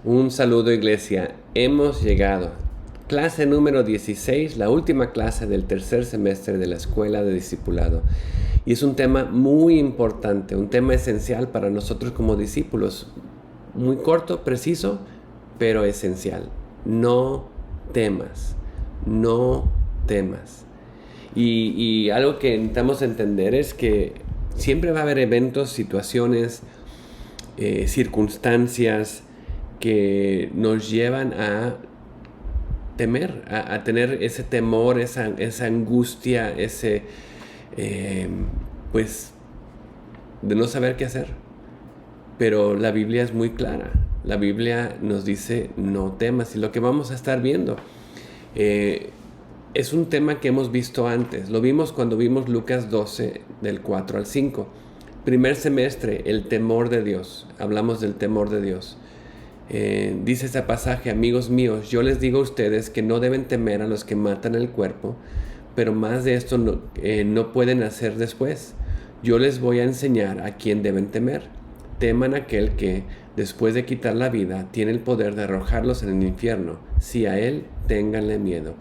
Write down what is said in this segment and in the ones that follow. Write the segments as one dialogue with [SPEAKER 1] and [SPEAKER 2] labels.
[SPEAKER 1] Un saludo, iglesia. Hemos llegado. Clase número 16, la última clase del tercer semestre de la Escuela de Discipulado. Y es un tema muy importante, un tema esencial para nosotros como discípulos. Muy corto, preciso, pero esencial. No temas. No temas. Y algo que necesitamos entender es que siempre va a haber eventos, situaciones, circunstancias que nos llevan a temer, a tener ese temor, esa angustia, pues, de no saber qué hacer. Pero la Biblia es muy clara. La Biblia nos dice, no temas. Y lo que vamos a estar viendo es un tema que hemos visto antes. Lo vimos cuando vimos Lucas 12, del 4 al 5. Primer semestre, el temor de Dios. Hablamos del temor de Dios. Dice ese pasaje: amigos míos, yo les digo a ustedes que no deben temer a los que matan el cuerpo, pero más de esto no pueden hacer después. Yo les voy a enseñar a quién deben temer. Teman a aquel que, después de quitar la vida, tiene el poder de arrojarlos en el infierno. Si a él, ténganle miedo.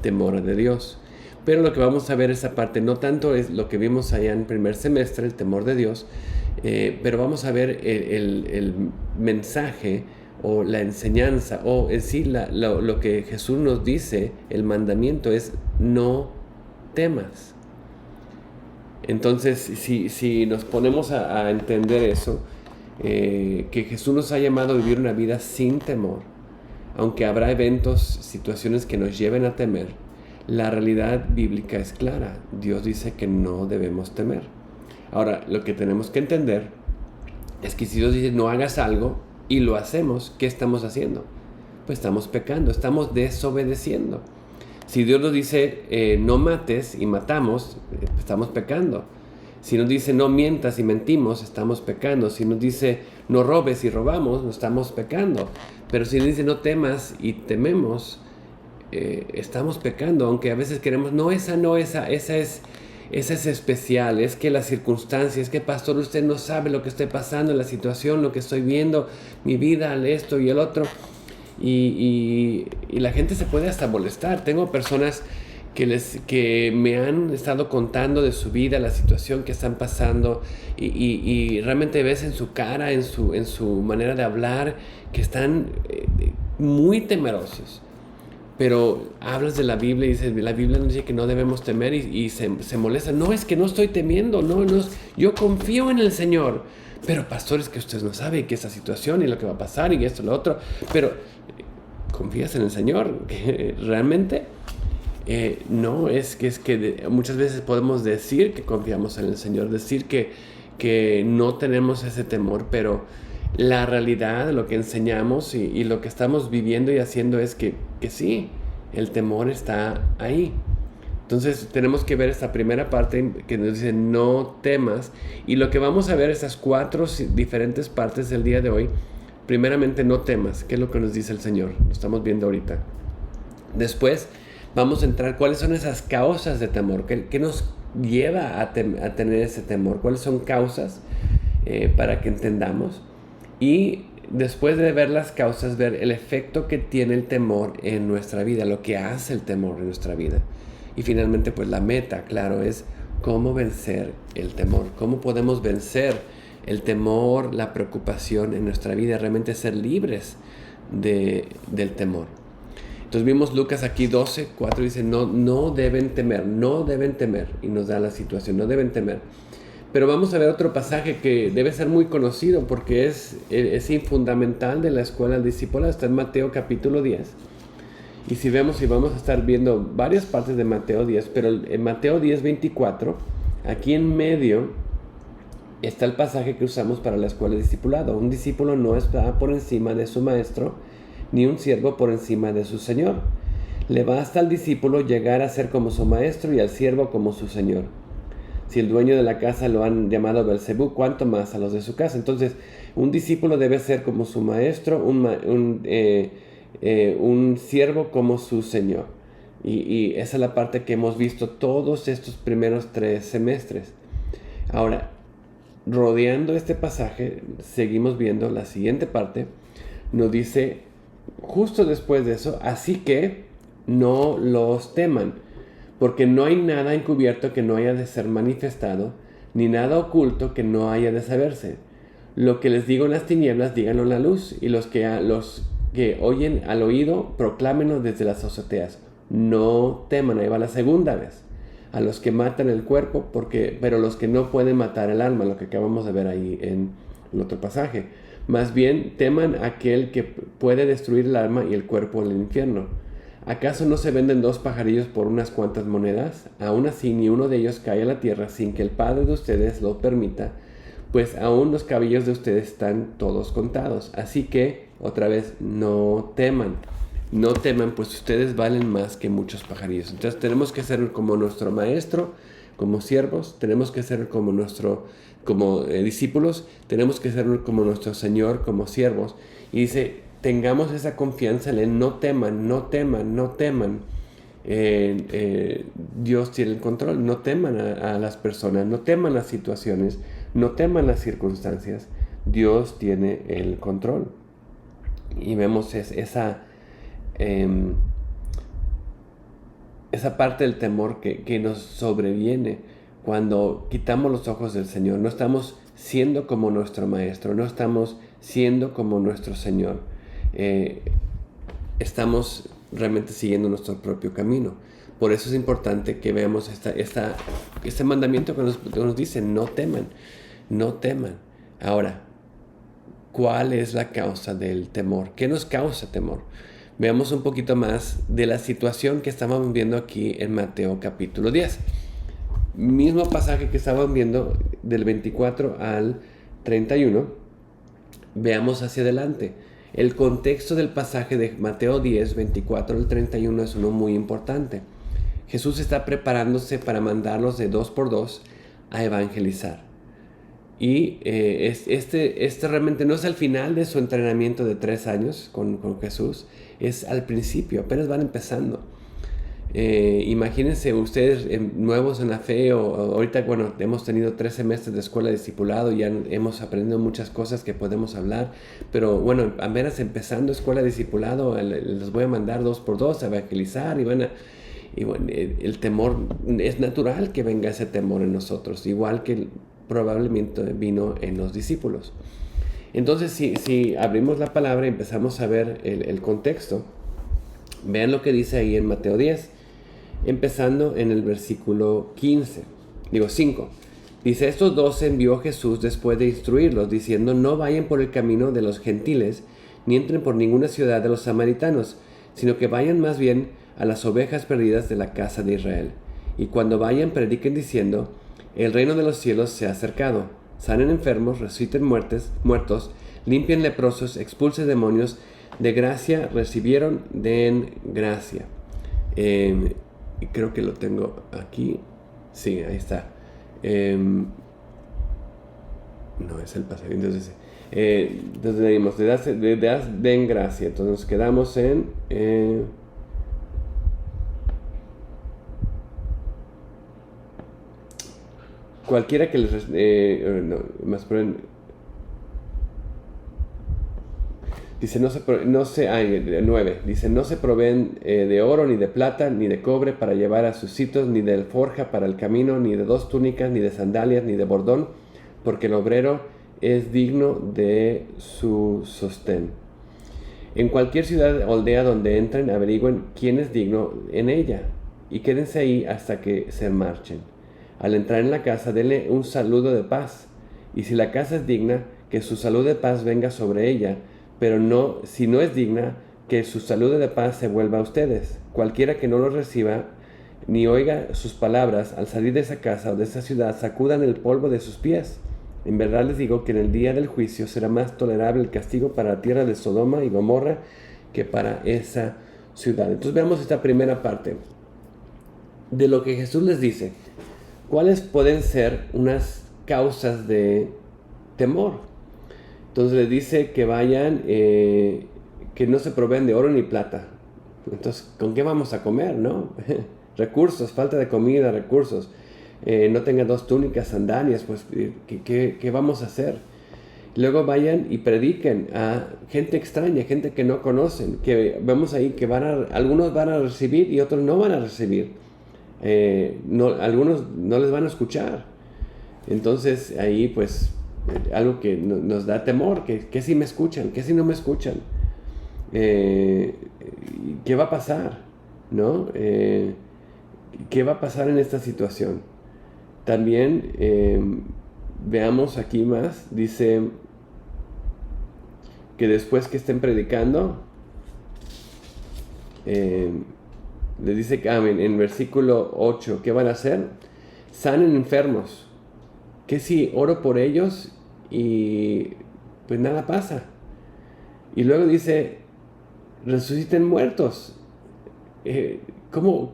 [SPEAKER 1] Temor de Dios. Pero lo que vamos a ver esa parte, no tanto es lo que vimos allá en primer semestre, el temor de Dios, pero vamos a ver el mensaje o la enseñanza, o en sí lo que Jesús nos dice, el mandamiento es no temas. Entonces, si nos ponemos a entender eso, que Jesús nos ha llamado a vivir una vida sin temor, aunque habrá eventos, situaciones que nos lleven a temer, la realidad bíblica es clara. Dios dice que no debemos temer. Ahora, lo que tenemos que entender es que si Dios dice no hagas algo y lo hacemos, ¿qué estamos haciendo? Pues estamos pecando, estamos desobedeciendo. Si Dios nos dice no mates y matamos, estamos pecando. Si nos dice no mientas y mentimos, estamos pecando. Si nos dice no robes y robamos, no estamos pecando. Pero si nos dice no temas y tememos, estamos pecando. Aunque a veces queremos, esa es especial. Es que las circunstancias, es que pastor, usted no sabe lo que estoy pasando, la situación, lo que estoy viendo, mi vida, esto y el otro. Y la gente se puede hasta molestar. Tengo personas que me han estado contando de su vida, la situación que están pasando, y realmente ves en su cara, en su manera de hablar, que están muy temerosos. Pero hablas de la Biblia y dices, la Biblia nos dice que no debemos temer, y se molestan. No, es que no estoy temiendo, yo confío en el Señor. Pero pastor, es que usted no sabe que esa situación y lo que va a pasar y esto y lo otro. Pero ¿confías en el Señor? ¿Realmente? No, es que muchas veces podemos decir que confiamos en el Señor, decir que no tenemos ese temor, pero la realidad, lo que enseñamos y lo que estamos viviendo y haciendo es que sí, el temor está ahí. Entonces tenemos que ver esta primera parte que nos dice no temas, y lo que vamos a ver, esas 4 diferentes partes del día de hoy. Primeramente, no temas, que es lo que nos dice el Señor, lo estamos viendo ahorita. Después vamos a entrar cuáles son esas causas de temor, qué nos lleva a tener ese temor, cuáles son causas para que entendamos. Y después de ver las causas, ver el efecto que tiene el temor en nuestra vida, lo que hace el temor en nuestra vida. Y finalmente, pues la meta, claro, es cómo vencer el temor, cómo podemos vencer el temor, la preocupación en nuestra vida, realmente ser libres del temor. Entonces vimos Lucas aquí 12, 4, dice no deben temer, y nos da la situación, no deben temer. Pero vamos a ver otro pasaje que debe ser muy conocido porque es fundamental de la escuela del discípulo. Está en Mateo capítulo 10. Y si vemos, y vamos a estar viendo varias partes de Mateo 10, pero en Mateo 10, 24, aquí en medio está el pasaje que usamos para la escuela de discipulado. Un discípulo no está por encima de su maestro, ni un siervo por encima de su señor. Le basta al discípulo llegar a ser como su maestro y al siervo como su señor. Si el dueño de la casa lo han llamado Belcebú, ¿cuánto más a los de su casa? Entonces, un discípulo debe ser como su maestro, un siervo como su señor. Y esa es la parte que hemos visto todos estos primeros 3 semestres. Ahora, rodeando este pasaje, seguimos viendo la siguiente parte, nos dice justo después de eso, así que no los teman, porque no hay nada encubierto que no haya de ser manifestado, ni nada oculto que no haya de saberse. Lo que les digo en las tinieblas, díganlo en la luz, y los que oyen al oído, proclámenlo desde las azoteas. No teman, ahí va la segunda vez. A los que matan el cuerpo, pero los que no pueden matar el alma, lo que acabamos de ver ahí en el otro pasaje. Más bien, teman a aquel que puede destruir el alma y el cuerpo en el infierno. ¿Acaso no se venden 2 pajarillos por unas cuantas monedas? Aún así, ni uno de ellos cae a la tierra sin que el Padre de ustedes lo permita, pues aún los cabellos de ustedes están todos contados. Así que, otra vez, no teman. No teman, pues ustedes valen más que muchos pajarillos. Entonces tenemos que ser como nuestro maestro, como siervos, tenemos que ser como discípulos, tenemos que ser como nuestro Señor, como siervos. Y dice, tengamos esa confianza en Él, no teman, no teman, no teman. Dios tiene el control, no teman a las personas, no teman las situaciones, no teman las circunstancias. Dios tiene el control. Y vemos esa parte del temor que nos sobreviene cuando quitamos los ojos del Señor. No estamos siendo como nuestro Maestro, no estamos siendo como nuestro Señor. Estamos realmente siguiendo nuestro propio camino. Por eso es importante que veamos este mandamiento que nos dice, no teman, no teman. Ahora, ¿cuál es la causa del temor? ¿Qué nos causa temor? Veamos un poquito más de la situación que estábamos viendo aquí en Mateo capítulo 10. Mismo pasaje que estábamos viendo del 24 al 31. Veamos hacia adelante. El contexto del pasaje de Mateo 10, 24 al 31 es uno muy importante. Jesús está preparándose para mandarlos de 2 por 2 a evangelizar. Y este realmente no es al final de su entrenamiento de 3 años con Jesús, es al principio, apenas van empezando. Imagínense ustedes nuevos en la fe, o ahorita, bueno, hemos tenido 3 semestres de escuela de discipulado, ya hemos aprendido muchas cosas que podemos hablar, pero bueno, apenas empezando escuela de discipulado, les voy a mandar 2 por 2 a evangelizar, y bueno, el temor, es natural que venga ese temor en nosotros, igual que probablemente vino en los discípulos. Entonces, si abrimos la palabra y empezamos a ver el contexto, vean lo que dice ahí en Mateo 10, empezando en el versículo 5. Dice, estos 12 envió Jesús después de instruirlos, diciendo, no vayan por el camino de los gentiles, ni entren por ninguna ciudad de los samaritanos, sino que vayan más bien a las ovejas perdidas de la casa de Israel. Y cuando vayan, prediquen diciendo, el reino de los cielos se ha acercado. Sanen enfermos, resuciten muertos, limpien leprosos, expulsen demonios. De gracia recibieron, den gracia. Creo que lo tengo aquí. Sí, ahí está. No, es el pasaje. Entonces leímos, den gracia. Entonces nos quedamos en... cualquiera que les... dice, 9. Dice, no se proveen de oro, ni de plata, ni de cobre para llevar a sus sitios, ni de forja para el camino, ni de 2 túnicas, ni de sandalias, ni de bordón, porque el obrero es digno de su sostén. En cualquier ciudad o aldea donde entren, averigüen quién es digno en ella, y quédense ahí hasta que se marchen. Al entrar en la casa, denle un saludo de paz, y si la casa es digna, que su saludo de paz venga sobre ella, pero si no es digna, que su saludo de paz se vuelva a ustedes. Cualquiera que no los reciba, ni oiga sus palabras, al salir de esa casa o de esa ciudad, sacudan el polvo de sus pies. En verdad les digo que en el día del juicio será más tolerable el castigo para la tierra de Sodoma y Gomorra que para esa ciudad. Entonces veamos esta primera parte de lo que Jesús les dice. ¿Cuáles pueden ser unas causas de temor? Entonces les dice que vayan, que no se proveen de oro ni plata. Entonces, ¿con qué vamos a comer, no? Recursos, falta de comida, recursos. No tengan 2 túnicas, sandalias, pues, ¿qué vamos a hacer? Luego vayan y prediquen a gente extraña, gente que no conocen, que vemos ahí que algunos van a recibir y otros no van a recibir. Algunos no les van a escuchar. Entonces ahí pues algo que nos da temor, que si me escuchan, que si no me escuchan. ¿Qué va a pasar? ¿No? ¿Qué va a pasar en esta situación? También veamos aquí más, dice que después que estén predicando, les dice que en versículo 8, ¿qué van a hacer? Sanen enfermos. ¿Qué si oro por ellos y pues nada pasa? Y luego dice, resuciten muertos. ¿Cómo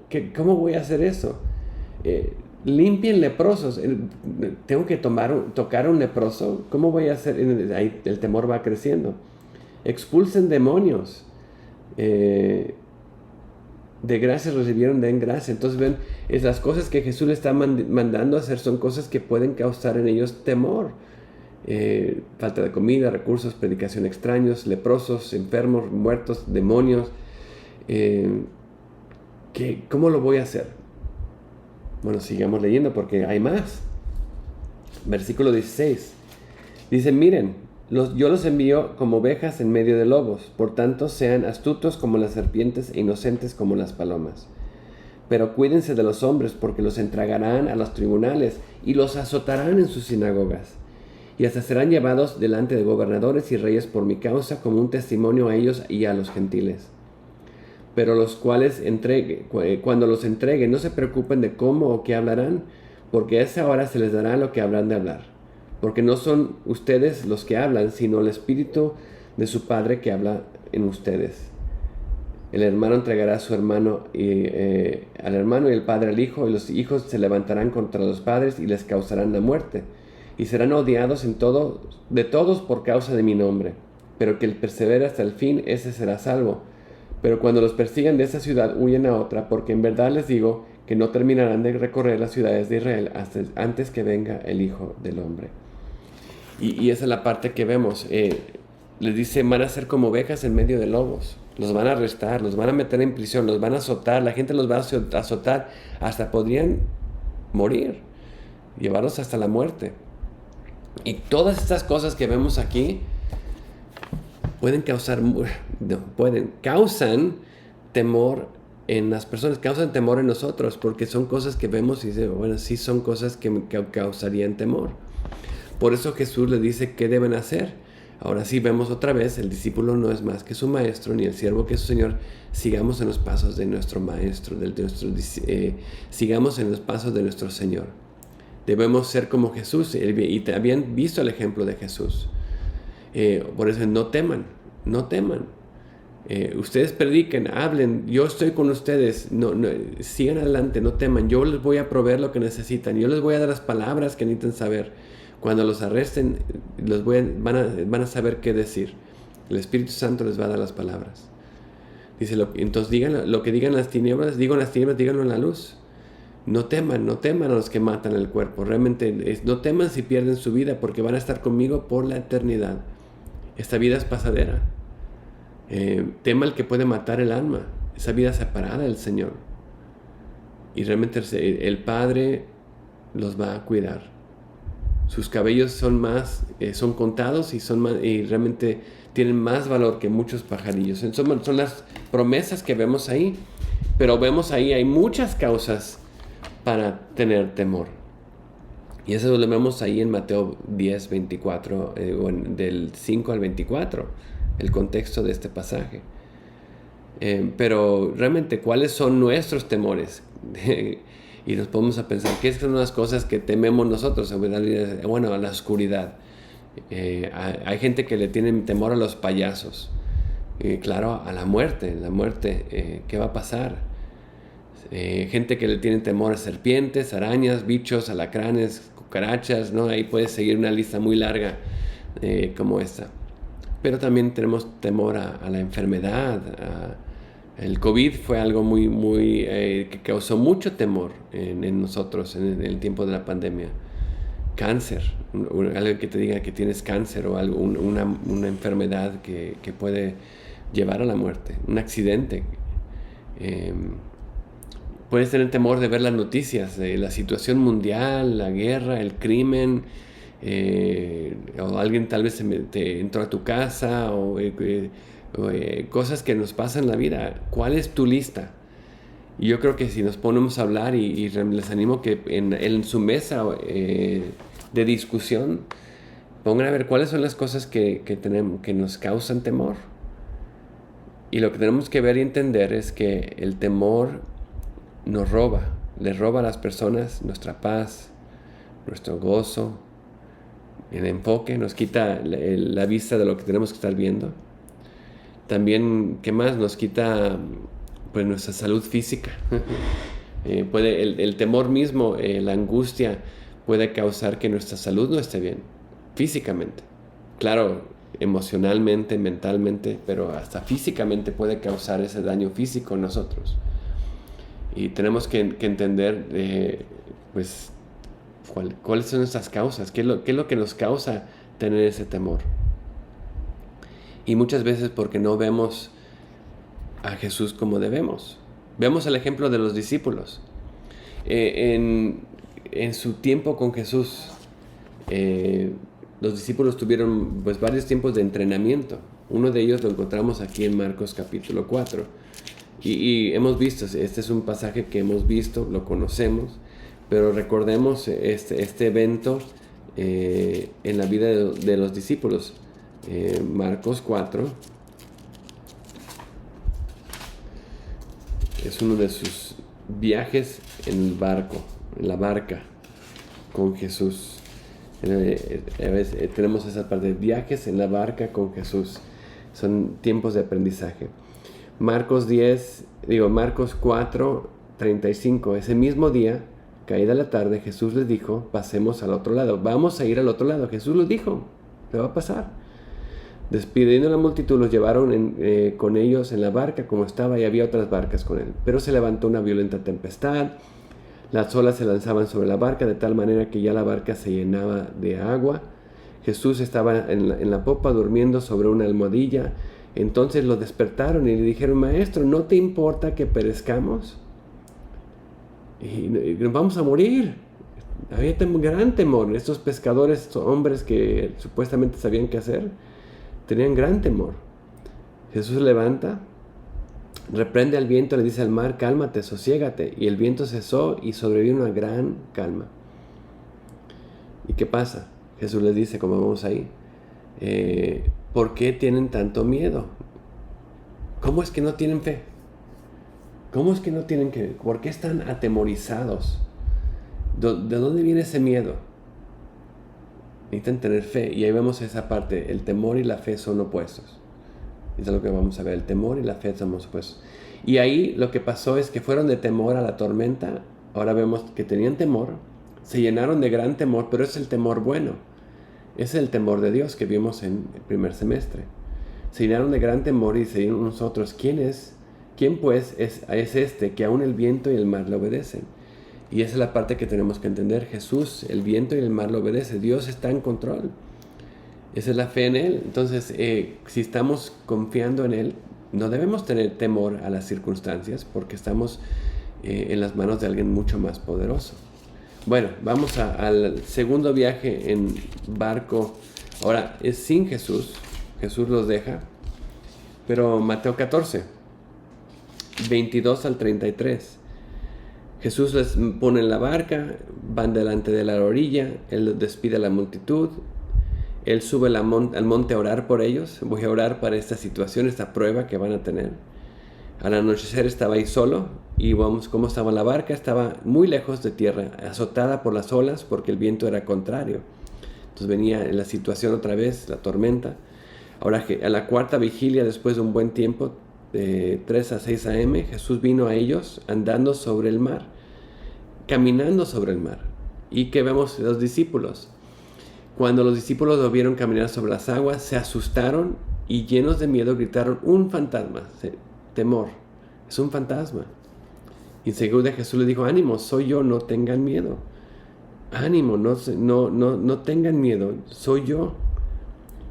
[SPEAKER 1] voy a hacer eso? Limpien leprosos. Tengo que tocar a un leproso. ¿Cómo voy a hacer? Ahí el temor va creciendo. Expulsen demonios. De gracia recibieron, den gracia. Entonces ven, las cosas que Jesús le está mandando a hacer son cosas que pueden causar en ellos temor. Falta de comida, recursos, predicación extraños, leprosos, enfermos, muertos, demonios. ¿Cómo lo voy a hacer? Bueno, sigamos leyendo porque hay más. Versículo 16. Dice, miren, yo los envío como ovejas en medio de lobos. Por tanto, sean astutos como las serpientes e inocentes como las palomas. Pero cuídense de los hombres, porque los entregarán a los tribunales y los azotarán en sus sinagogas. Y hasta serán llevados delante de gobernadores y reyes por mi causa como un testimonio a ellos y a los gentiles. Pero los cuales cuando los entregue, no se preocupen de cómo o qué hablarán, porque a esa hora se les dará lo que habrán de hablar. Porque no son ustedes los que hablan, sino el Espíritu de su Padre que habla en ustedes. El hermano entregará a su hermano al hermano y el padre al hijo, y los hijos se levantarán contra los padres y les causarán la muerte. Y serán odiados de todos por causa de mi nombre. Pero que el persevere hasta el fin, ese será salvo. Pero cuando los persigan de esa ciudad, huyen a otra, porque en verdad les digo que no terminarán de recorrer las ciudades de Israel antes que venga el Hijo del Hombre. Y esa es la parte que vemos. Les dice, van a ser como ovejas en medio de lobos. Los van a arrestar, los van a meter en prisión, los van a azotar, la gente los va a azotar, hasta podrían morir, llevarlos hasta la muerte. Y todas estas cosas que vemos aquí causan temor en las personas, causan temor en nosotros, porque son cosas que vemos y dicen, bueno, sí son cosas que causarían temor. Por eso Jesús les dice qué deben hacer. Ahora sí vemos otra vez, el discípulo no es más que su maestro, ni el siervo que es su Señor. Sigamos en los pasos de nuestro maestro, sigamos en los pasos de nuestro Señor. Debemos ser como Jesús, y habían visto el ejemplo de Jesús. Por eso no teman. Ustedes prediquen, hablen, yo estoy con ustedes, sigan adelante, no teman, yo les voy a proveer lo que necesitan, yo les voy a dar las palabras que necesitan saber. Cuando los arresten, van a saber qué decir. El Espíritu Santo les va a dar las palabras. Dice, entonces digan lo que digan las tinieblas, digo en las tinieblas, díganlo en la luz. No teman a los que matan el cuerpo. Realmente no teman si pierden su vida, porque van a estar conmigo por la eternidad. Esta vida es pasadera. Tema el que puede matar el alma, esa vida separada del Señor. Y realmente el Padre los va a cuidar. Sus cabellos son contados y realmente tienen más valor que muchos pajarillos. Son las promesas que vemos ahí, pero vemos ahí hay muchas causas para tener temor. Y eso lo vemos ahí en Mateo 10, 24, del 5 al 24, el contexto de este pasaje. Pero realmente, ¿cuáles son nuestros temores? Y nos ponemos a pensar, ¿qué son las cosas que tememos nosotros? Bueno, a la oscuridad. Hay gente que le tiene temor a los payasos. Claro, a la muerte. ¿Qué va a pasar? Gente que le tiene temor a serpientes, arañas, bichos, alacranes, cucarachas, ¿no? Ahí puedes seguir una lista muy larga como esta. Pero también tenemos temor a la enfermedad. El COVID fue algo que causó mucho temor en nosotros en el tiempo de la pandemia. cáncer, alguien que te diga que tienes cáncer o algo, una enfermedad que puede llevar a la muerte, un accidente. Puedes tener temor de ver las noticias de la situación mundial, la guerra, el crimen, o alguien tal vez te entró a tu casa, o cosas que nos pasan en la vida. ¿Cuál es tu lista? Y yo creo que si nos ponemos a hablar y les animo que en su mesa de discusión pongan a ver cuáles son las cosas que nos causan temor. Y lo que tenemos que ver y entender es que el temor nos roba, les roba a las personas nuestra paz, nuestro gozo, el enfoque, nos quita la vista de lo que tenemos que estar viendo. También, ¿qué más? Nos quita pues nuestra salud física. El temor mismo, la angustia puede causar que nuestra salud no esté bien, físicamente. Claro, emocionalmente, mentalmente, pero hasta físicamente puede causar ese daño físico en nosotros. Y tenemos que entender pues cuáles son nuestras causas, qué es lo que nos causa tener ese temor. Y muchas veces porque no vemos a Jesús como debemos. Vemos el ejemplo de los discípulos. En su tiempo con Jesús, los discípulos tuvieron pues varios tiempos de entrenamiento. Uno de ellos lo encontramos aquí en Marcos capítulo 4. Y hemos visto, este es un pasaje que hemos visto, lo conocemos, pero recordemos este evento en la vida de los discípulos. Marcos 4 es uno de sus viajes en el barco, en la barca con Jesús. A veces tenemos esa parte de viajes en la barca con Jesús. Son tiempos de aprendizaje. Marcos 4, 35. Ese mismo día, caída la tarde, Jesús les dijo, pasemos al otro lado. Vamos a ir al otro lado. Jesús los dijo, ¿qué va a pasar? Despidiendo a la multitud, los llevaron con ellos en la barca como estaba, y había otras barcas con él. Pero se levantó una violenta tempestad. Las olas se lanzaban sobre la barca de tal manera que ya la barca se llenaba de agua. Jesús estaba en la popa durmiendo sobre una almohadilla. Entonces lo despertaron y le dijeron, Maestro, ¿no te importa que perezcamos? Y nos vamos a morir. Había gran temor. Estos pescadores, estos hombres que supuestamente sabían qué hacer, tenían gran temor. Jesús se levanta, reprende al viento, le dice al mar, cálmate, sosiégate. Y el viento cesó y sobrevino una gran calma. ¿Y qué pasa? Jesús les dice, como vamos ahí, ¿por qué tienen tanto miedo? ¿Cómo es que no tienen fe? ¿Cómo es que no tienen fe? ¿Por qué están atemorizados? ¿De dónde viene ese miedo? Necesitan tener fe. Y ahí vemos esa parte. El temor y la fe son opuestos. Eso es lo que vamos a ver. El temor y la fe son opuestos. Y ahí lo que pasó es que fueron de temor a la tormenta. Ahora vemos que tenían temor. Se llenaron de gran temor, pero es el temor bueno. Es el temor de Dios que vimos en el primer semestre. Se llenaron de gran temor y se dijeron nosotros, ¿quién pues es este que aún el viento y el mar le obedecen? Y esa es la parte que tenemos que entender. Jesús, el viento y el mar le obedecen. Dios está en control. Esa es la fe en Él. Entonces, si estamos confiando en Él, no debemos tener temor a las circunstancias porque estamos en las manos de alguien mucho más poderoso. Bueno, vamos al segundo viaje en barco. Ahora, es sin Jesús. Jesús los deja. Pero Mateo 14, 22 al 33. Jesús les pone en la barca, van delante de la orilla, Él despide a la multitud, Él sube al monte a orar por ellos. Voy a orar para esta situación, esta prueba que van a tener. Al anochecer estaba ahí solo y vamos cómo estaba la barca. Estaba muy lejos de tierra, azotada por las olas porque el viento era contrario. Entonces venía en la situación otra vez, la tormenta. Ahora a la cuarta vigilia, después de un buen tiempo, de 3 a 6 a.m., Jesús vino a ellos andando sobre el mar, caminando sobre el mar. ¿Y qué vemos los discípulos? Cuando los discípulos lo vieron caminar sobre las aguas, se asustaron y llenos de miedo gritaron, un fantasma. Temor, es un fantasma. Y enseguida Jesús les dijo, ánimo, soy yo, no tengan miedo. ánimo, no tengan miedo, soy yo.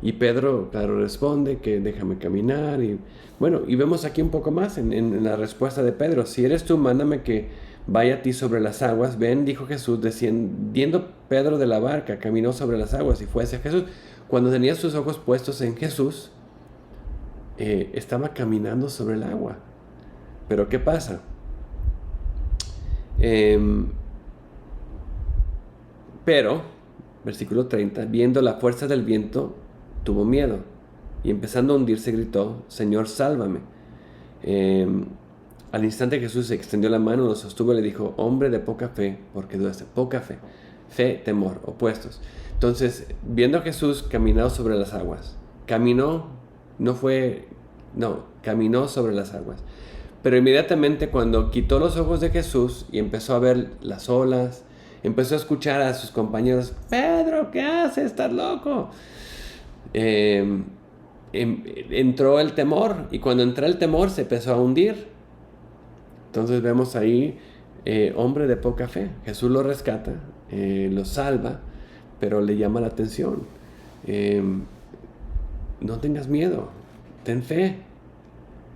[SPEAKER 1] Y Pedro, claro, responde que déjame caminar. Y bueno, y vemos aquí un poco más en la respuesta de Pedro. Si eres tú, mándame que vaya a ti sobre las aguas. Ven, dijo Jesús, descendiendo Pedro de la barca, caminó sobre las aguas y fue hacia Jesús. Cuando tenía sus ojos puestos en Jesús, estaba caminando sobre el agua. Pero ¿qué pasa? Pero, versículo 30, viendo la fuerza del viento, tuvo miedo y empezando a hundirse gritó, Señor, sálvame. Al instante Jesús extendió la mano, lo sostuvo y le dijo, hombre de poca fe, porque dudaste, poca fe, fe, temor, opuestos. Entonces, viendo a Jesús caminado sobre las aguas, caminó sobre las aguas. Pero inmediatamente cuando quitó los ojos de Jesús y empezó a ver las olas, empezó a escuchar a sus compañeros, Pedro, ¿qué haces? ¿Estás loco? Entró el temor, y cuando entró el temor se empezó a hundir. Entonces vemos ahí, hombre de poca fe. Jesús lo rescata, lo salva, pero le llama la atención. No tengas miedo, ten fe.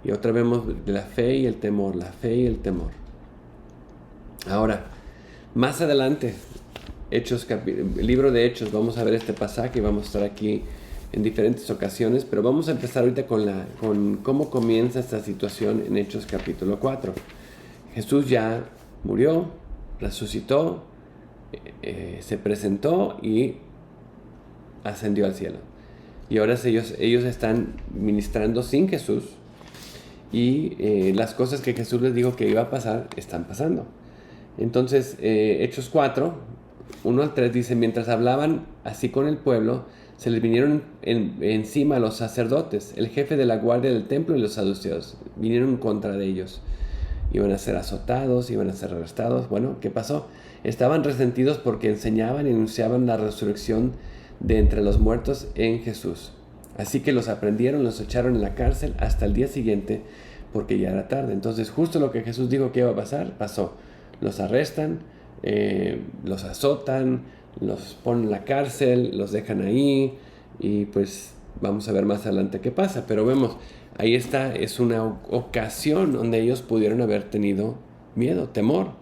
[SPEAKER 1] Y otra vez vemos la fe y el temor, la fe y el temor. Ahora, más adelante, el libro de Hechos, vamos a ver este pasaje y vamos a estar aquí en diferentes ocasiones, pero vamos a empezar ahorita con cómo comienza esta situación en Hechos capítulo 4. Jesús ya murió, resucitó, se presentó y ascendió al cielo. Y ahora ellos están ministrando sin Jesús, y las cosas que Jesús les dijo que iba a pasar, están pasando. Entonces, Hechos 4, 1 al 3 dice, mientras hablaban así con el pueblo, se les vinieron encima los sacerdotes, el jefe de la guardia del templo y los saduceos. Vinieron en contra de ellos. Iban a ser azotados, iban a ser arrestados. Bueno, ¿qué pasó? Estaban resentidos porque enseñaban y anunciaban la resurrección de entre los muertos en Jesús. Así que los aprendieron, los echaron en la cárcel hasta el día siguiente, porque ya era tarde. Entonces, justo lo que Jesús dijo que iba a pasar, pasó. Los arrestan, los azotan, los ponen en la cárcel, los dejan ahí, y pues vamos a ver más adelante qué pasa. Pero vemos, ahí está, es una ocasión donde ellos pudieron haber tenido miedo, temor,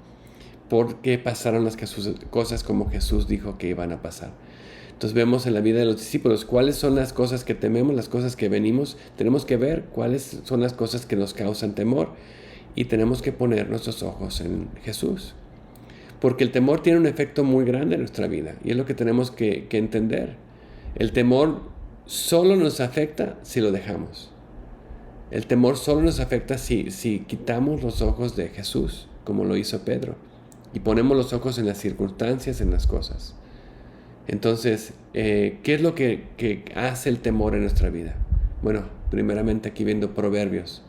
[SPEAKER 1] porque pasaron las cosas como Jesús dijo que iban a pasar. Entonces vemos en la vida de los discípulos cuáles son las cosas que tememos, las cosas que venimos. Tenemos que ver cuáles son las cosas que nos causan temor, y tenemos que poner nuestros ojos en Jesús. Porque el temor tiene un efecto muy grande en nuestra vida, y es lo que tenemos que entender. El temor solo nos afecta si lo dejamos. El temor solo nos afecta si quitamos los ojos de Jesús, como lo hizo Pedro, y ponemos los ojos en las circunstancias, en las cosas. Entonces, ¿qué es lo que hace el temor en nuestra vida? Bueno, primeramente aquí viendo Proverbios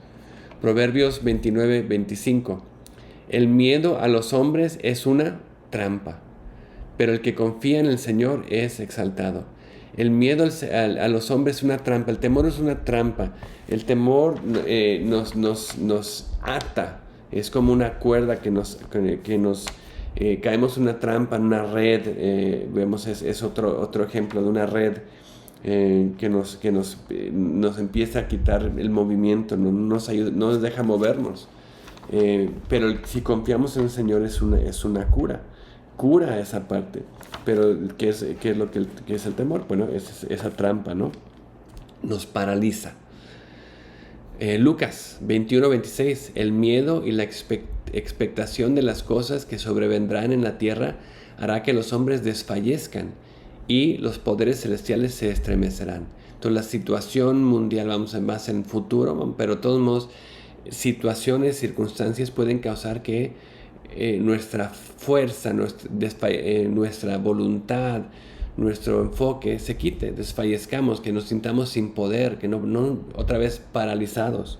[SPEAKER 1] 29, 25. El miedo a los hombres es una trampa, pero el que confía en el Señor es exaltado. El miedo a los hombres es una trampa, el temor es una trampa. El temor nos ata, es como una cuerda que nos caemos en una trampa, en una red. Vemos, es otro ejemplo de una red que nos empieza a quitar el movimiento, no nos deja movernos. Pero si confiamos en el Señor es una cura esa parte. Pero ¿qué es el temor? Bueno, es esa trampa, ¿no? Nos paraliza. Lucas 21, 26. El miedo y la expectación de las cosas que sobrevendrán en la tierra hará que los hombres desfallezcan y los poderes celestiales se estremecerán. Entonces la situación mundial, vamos a más en futuro, pero de todos modos, situaciones, circunstancias pueden causar que nuestra fuerza, nuestra voluntad, nuestro enfoque se quite, desfallezcamos, que nos sintamos sin poder, que no otra vez paralizados.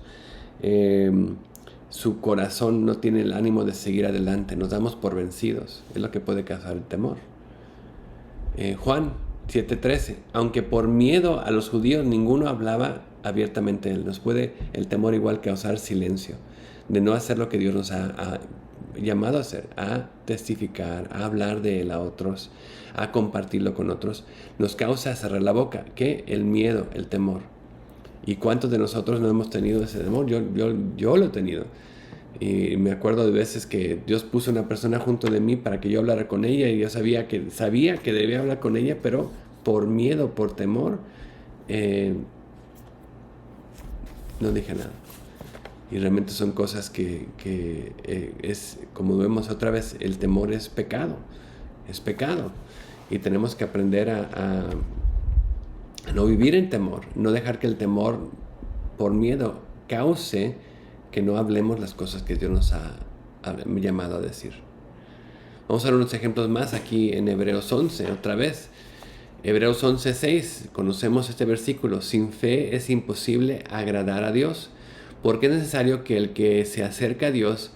[SPEAKER 1] Su corazón no tiene el ánimo de seguir adelante, nos damos por vencidos. Es lo que puede causar el temor. Juan 7:13. Aunque por miedo a los judíos ninguno hablaba abiertamente de él. Nos puede el temor igual causar silencio, de no hacer lo que Dios nos ha llamado a hacer, a testificar, a hablar de Él a otros, a compartirlo con otros, nos causa cerrar la boca. ¿Qué? El miedo, el temor. ¿Y cuántos de nosotros no hemos tenido ese temor? Yo lo he tenido. Y me acuerdo de veces que Dios puso una persona junto de mí para que yo hablara con ella, y yo sabía que debía hablar con ella, pero por miedo, por temor, no dije nada. Y realmente son cosas que es, como vemos otra vez, el temor es pecado. Es pecado. Y tenemos que aprender a no vivir en temor. No dejar que el temor, por miedo, cause que no hablemos las cosas que Dios nos ha llamado a decir. Vamos a ver unos ejemplos más aquí en Hebreos 11, otra vez. Hebreos 11:6, conocemos este versículo. Sin fe es imposible agradar a Dios, porque es necesario que el que se acerca a Dios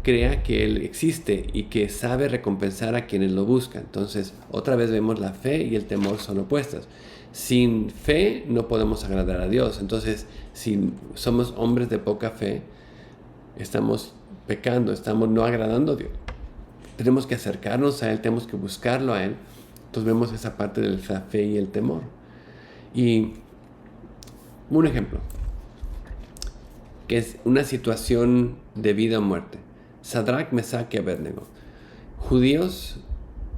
[SPEAKER 1] crea que Él existe y que sabe recompensar a quienes lo buscan. Entonces, otra vez vemos la fe y el temor son opuestas. Sin fe no podemos agradar a Dios. Entonces, si somos hombres de poca fe, estamos pecando, estamos no agradando a Dios. Tenemos que acercarnos a Él, tenemos que buscarlo a Él. Entonces vemos esa parte de la fe y el temor. Y un ejemplo, que es una situación de vida o muerte. Sadrach, Mesach y Abednego, judíos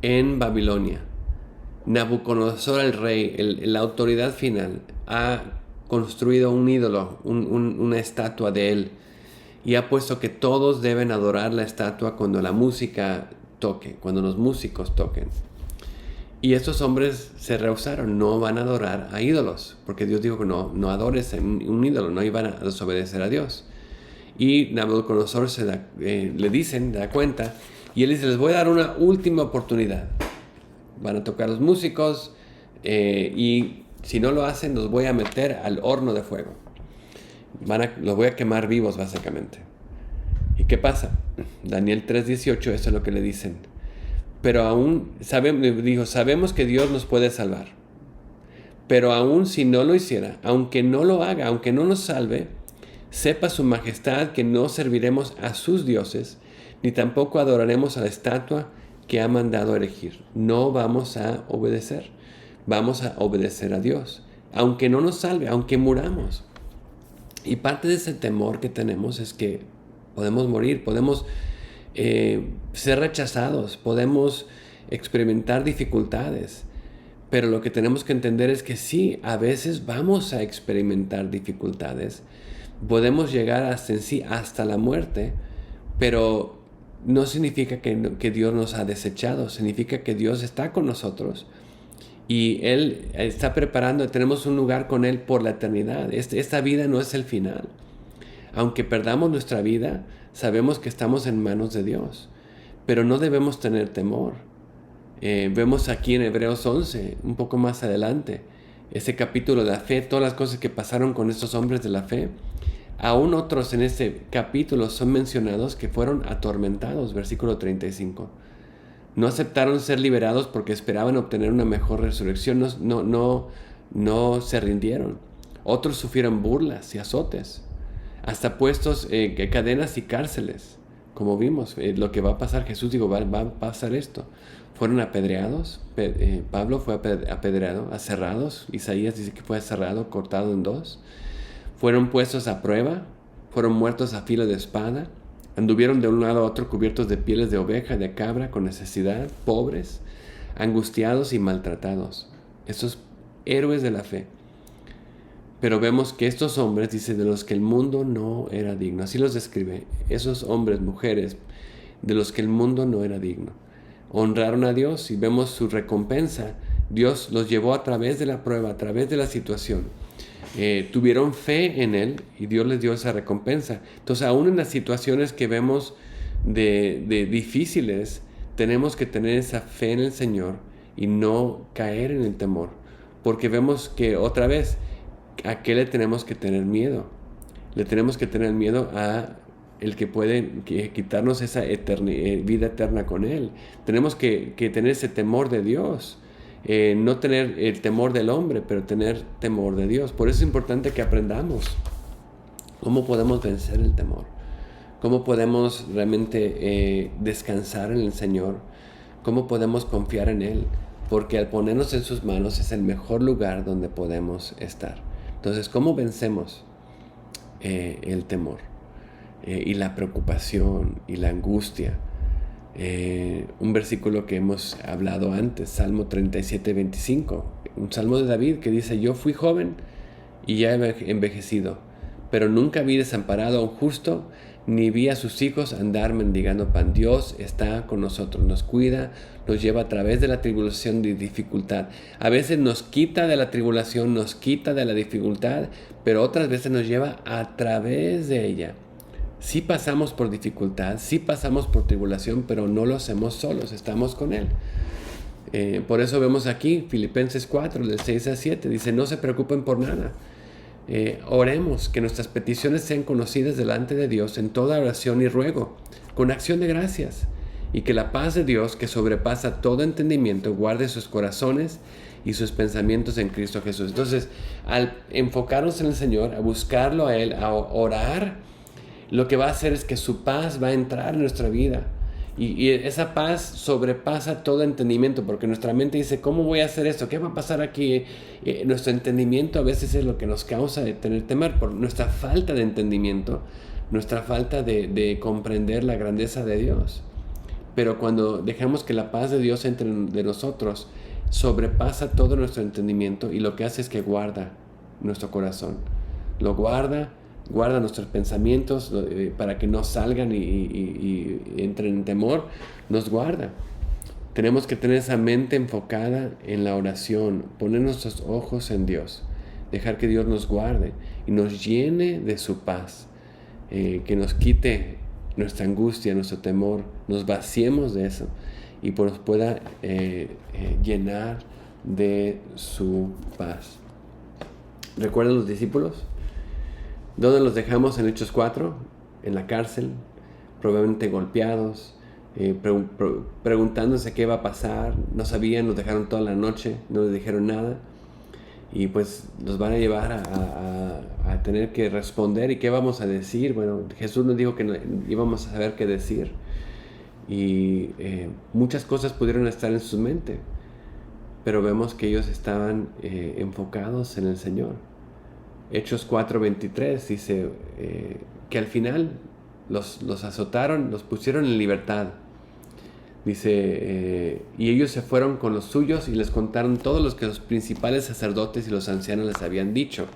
[SPEAKER 1] en Babilonia. Nabucodonosor, el rey, la autoridad final, ha construido un ídolo, una estatua de él, y ha puesto que todos deben adorar la estatua cuando la música toque, cuando los músicos toquen. Y estos hombres se rehusaron, no van a adorar a ídolos, porque Dios dijo que no adores un ídolo, no iban a desobedecer a Dios. Y Nabucodonosor le da cuenta, y él dice, les voy a dar una última oportunidad. Van a tocar los músicos, y si no lo hacen, los voy a meter al horno de fuego. Los voy a quemar vivos, básicamente. ¿Y qué pasa? Daniel 3:18, eso es lo que le dicen. Pero aún, sabemos que Dios nos puede salvar. Pero aún si no lo hiciera, aunque no lo haga, aunque no nos salve, sepa su majestad que no serviremos a sus dioses, ni tampoco adoraremos a la estatua que ha mandado elegir. No vamos a obedecer. Vamos a obedecer a Dios. Aunque no nos salve, aunque muramos. Y parte de ese temor que tenemos es que podemos morir, podemos ser rechazados, podemos experimentar dificultades, pero lo que tenemos que entender es que sí, a veces vamos a experimentar dificultades, podemos llegar hasta la muerte, pero no significa que Dios nos ha desechado, significa que Dios está con nosotros y Él está preparando, tenemos un lugar con Él por la eternidad. Esta vida no es el final. Aunque perdamos nuestra vida, sabemos que estamos en manos de Dios, pero no debemos tener temor. Vemos aquí en Hebreos 11, un poco más adelante, ese capítulo de la fe, todas las cosas que pasaron con estos hombres de la fe. Aún otros en este capítulo son mencionados que fueron atormentados, versículo 35. No aceptaron ser liberados porque esperaban obtener una mejor resurrección, no se rindieron. Otros sufrieron burlas y azotes, hasta puestos cadenas y cárceles, como vimos, lo que va a pasar. Jesús dijo, va a pasar esto. Fueron apedreados, Pablo fue apedreado, aserrados, Isaías dice que fue aserrado, cortado en dos. Fueron puestos a prueba, fueron muertos a filo de espada, anduvieron de un lado a otro cubiertos de pieles de oveja, de cabra, con necesidad, pobres, angustiados y maltratados. Estos héroes de la fe. Pero vemos que estos hombres, dice, de los que el mundo no era digno. Así los describe. Esos hombres, mujeres, de los que el mundo no era digno. Honraron a Dios y vemos su recompensa. Dios los llevó a través de la prueba, a través de la situación. Tuvieron fe en Él y Dios les dio esa recompensa. Entonces, aún en las situaciones que vemos de difíciles, tenemos que tener esa fe en el Señor y no caer en el temor. Porque vemos que otra vez, ¿a qué le tenemos que tener miedo? Le tenemos que tener miedo a el que puede quitarnos esa vida eterna con Él. Tenemos que tener ese temor de Dios. No tener el temor del hombre, pero tener temor de Dios. Por eso es importante que aprendamos cómo podemos vencer el temor. ¿Cómo podemos realmente descansar en el Señor? ¿Cómo podemos confiar en Él? Porque al ponernos en sus manos es el mejor lugar donde podemos estar. Entonces, ¿cómo vencemos el temor y la preocupación y la angustia? Un versículo que hemos hablado antes, Salmo 37:25, un salmo de David que dice: yo fui joven y ya he envejecido, pero nunca vi desamparado a un justo, ni vi a sus hijos andar mendigando pan. Dios está con nosotros, nos cuida, nos lleva a través de la tribulación y dificultad. A veces nos quita de la tribulación, nos quita de la dificultad, pero otras veces nos lleva a través de ella. Sí pasamos por dificultad, sí pasamos por tribulación, pero no lo hacemos solos, estamos con Él. Por eso vemos aquí Filipenses 4, del 6 al 7, dice: no se preocupen por nada. Oremos que nuestras peticiones sean conocidas delante de Dios en toda oración y ruego, con acción de gracias, y que la paz de Dios, que sobrepasa todo entendimiento, guarde sus corazones y sus pensamientos en Cristo Jesús. Entonces, al enfocarnos en el Señor, a buscarlo a Él, a orar, lo que va a hacer es que su paz va a entrar en nuestra vida. Y esa paz sobrepasa todo entendimiento, porque nuestra mente dice: ¿cómo voy a hacer esto? ¿Qué va a pasar aquí? Nuestro entendimiento a veces es lo que nos causa de tener temor, por nuestra falta de entendimiento, nuestra falta de comprender la grandeza de Dios. Pero cuando dejamos que la paz de Dios entre de nosotros, sobrepasa todo nuestro entendimiento, y lo que hace es que guarda nuestro corazón. Lo guarda nuestros pensamientos para que no salgan y entren en temor. Nos guarda. Tenemos que tener esa mente enfocada en la oración, poner nuestros ojos en Dios, dejar que Dios nos guarde y nos llene de su paz, que nos quite nuestra angustia, nuestro temor, nos vaciemos de eso y nos pueda llenar de su paz. ¿Recuerdan los discípulos? ¿Dónde los dejamos en Hechos 4? En la cárcel, probablemente golpeados, preguntándose qué iba a pasar. No sabían, los dejaron toda la noche, no les dijeron nada. Y pues los van a llevar a tener que responder. ¿Y qué vamos a decir? Bueno, Jesús nos dijo que no, íbamos a saber qué decir. Y muchas cosas pudieron estar en su mente, pero vemos que ellos estaban enfocados en el Señor. Hechos 4:23 dice que al final los azotaron, los pusieron en libertad. Dice, y ellos se fueron con los suyos y les contaron todo lo que los principales sacerdotes y los ancianos les habían dicho.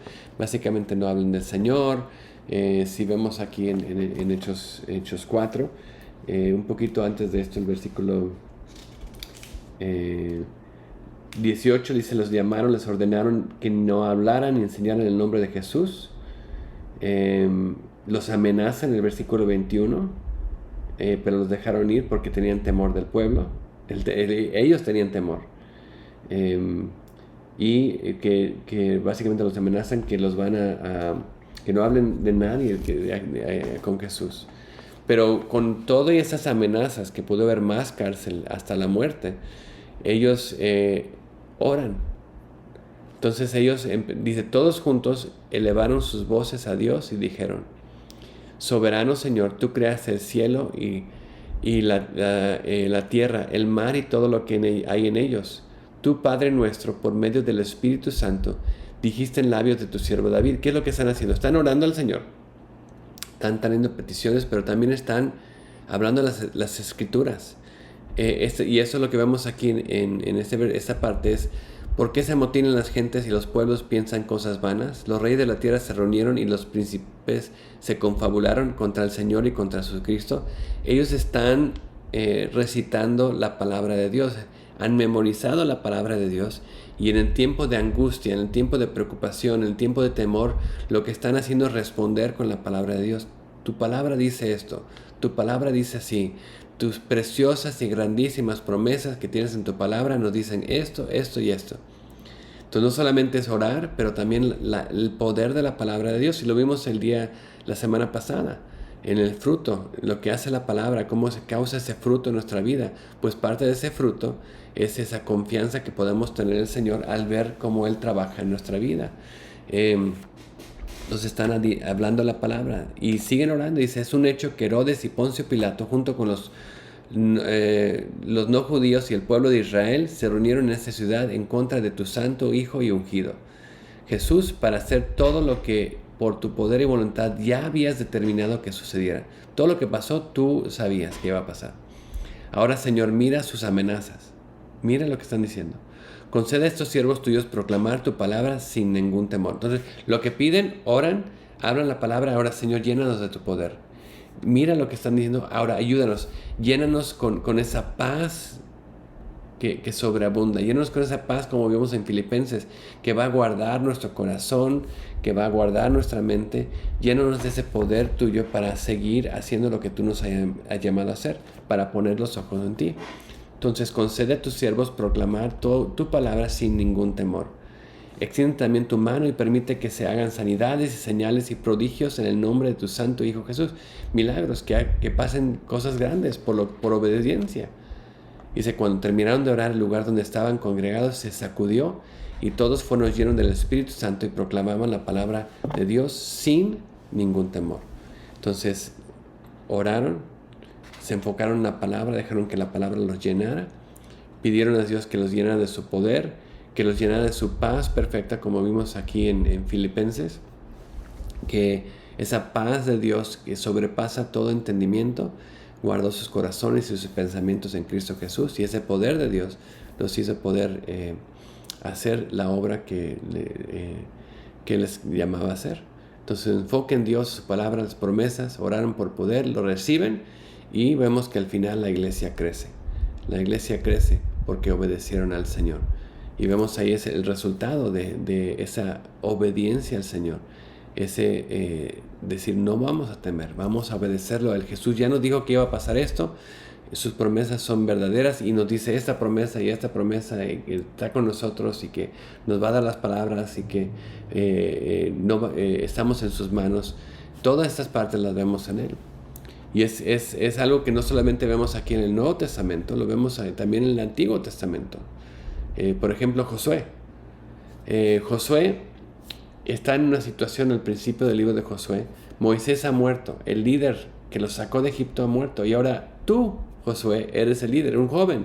[SPEAKER 1] Básicamente no hablan del Señor. Si vemos aquí en Hechos 4, un poquito antes de esto, el versículo 18 dice: los llamaron, les ordenaron que no hablaran ni enseñaran el nombre de Jesús. Los amenazan en el versículo 21, pero los dejaron ir porque tenían temor del pueblo. Ellos tenían temor. Y que básicamente los amenazan que los van que no hablen de nadie con Jesús. Pero con todas esas amenazas, que pudo haber más cárcel hasta la muerte, ellos oran. Entonces ellos, dice, todos juntos elevaron sus voces a Dios y dijeron: soberano Señor, tú creaste el cielo y la tierra, el mar y todo lo que hay en ellos. Tú, Padre nuestro, por medio del Espíritu Santo, dijiste en labios de tu siervo David. ¿Qué es lo que están haciendo? Están orando al Señor. Están teniendo peticiones, pero también están hablando las Escrituras. Y eso es lo que vemos aquí en esta parte, es: ¿por qué se amotinan las gentes y los pueblos piensan cosas vanas? Los reyes de la tierra se reunieron y los príncipes se confabularon contra el Señor y contra su Cristo. Ellos están recitando la palabra de Dios, han memorizado la palabra de Dios, y en el tiempo de angustia, en el tiempo de preocupación, en el tiempo de temor, lo que están haciendo es responder con la palabra de Dios. Tu palabra dice esto, tu palabra dice así. Tus preciosas y grandísimas promesas que tienes en tu palabra nos dicen esto, esto y esto. Entonces no solamente es orar, pero también el poder de la palabra de Dios. Y lo vimos la semana pasada, en el fruto, lo que hace la palabra, cómo se causa ese fruto en nuestra vida. Pues parte de ese fruto es esa confianza que podemos tener en el Señor al ver cómo Él trabaja en nuestra vida. Nos están hablando la palabra y siguen orando. Dice, es un hecho que Herodes y Poncio Pilato, junto con los no judíos y el pueblo de Israel, se reunieron en esta ciudad en contra de tu santo Hijo y ungido, Jesús, para hacer todo lo que por tu poder y voluntad ya habías determinado que sucediera. Todo lo que pasó, tú sabías que iba a pasar. Ahora, Señor, mira sus amenazas. Mira lo que están diciendo. Concede a estos siervos tuyos proclamar tu palabra sin ningún temor. Entonces, lo que piden, oran, hablan la palabra. Ahora, Señor, llénanos de tu poder. Mira lo que están diciendo. Ahora, ayúdanos. Llénanos con esa paz que sobreabunda. Llénanos con esa paz, como vimos en Filipenses, que va a guardar nuestro corazón, que va a guardar nuestra mente. Llénanos de ese poder tuyo para seguir haciendo lo que tú nos has llamado a hacer, para poner los ojos en ti. Entonces, concede a tus siervos proclamar tu palabra sin ningún temor. Extiende también tu mano y permite que se hagan sanidades y señales y prodigios en el nombre de tu santo Hijo Jesús. Milagros, que pasen cosas grandes por obediencia. Dice, cuando terminaron de orar, el lugar donde estaban congregados se sacudió y todos fueron llenos del Espíritu Santo y proclamaban la palabra de Dios sin ningún temor. Entonces, oraron, se enfocaron en la palabra, dejaron que la palabra los llenara, pidieron a Dios que los llenara de su poder, que los llenara de su paz perfecta, como vimos aquí en Filipenses, que esa paz de Dios que sobrepasa todo entendimiento, guardó sus corazones y sus pensamientos en Cristo Jesús, y ese poder de Dios los hizo poder hacer la obra que les llamaba a hacer. Entonces enfoquen en Dios, su palabra, las promesas, oraron por poder, lo reciben, y vemos que al final la iglesia crece. La iglesia crece porque obedecieron al Señor. Y vemos ahí el resultado de esa obediencia al Señor. Ese decir, no vamos a temer, vamos a obedecerlo. El Jesús ya nos dijo que iba a pasar esto. Sus promesas son verdaderas y nos dice esta promesa y esta promesa que está con nosotros y que nos va a dar las palabras y que estamos en sus manos. Todas estas partes las vemos en Él. Y es algo que no solamente vemos aquí en el Nuevo Testamento, lo vemos también en el Antiguo Testamento. Por ejemplo, Josué. Josué está en una situación al principio del libro de Josué. Moisés ha muerto, el líder que los sacó de Egipto ha muerto. Y ahora tú, Josué, eres el líder, un joven.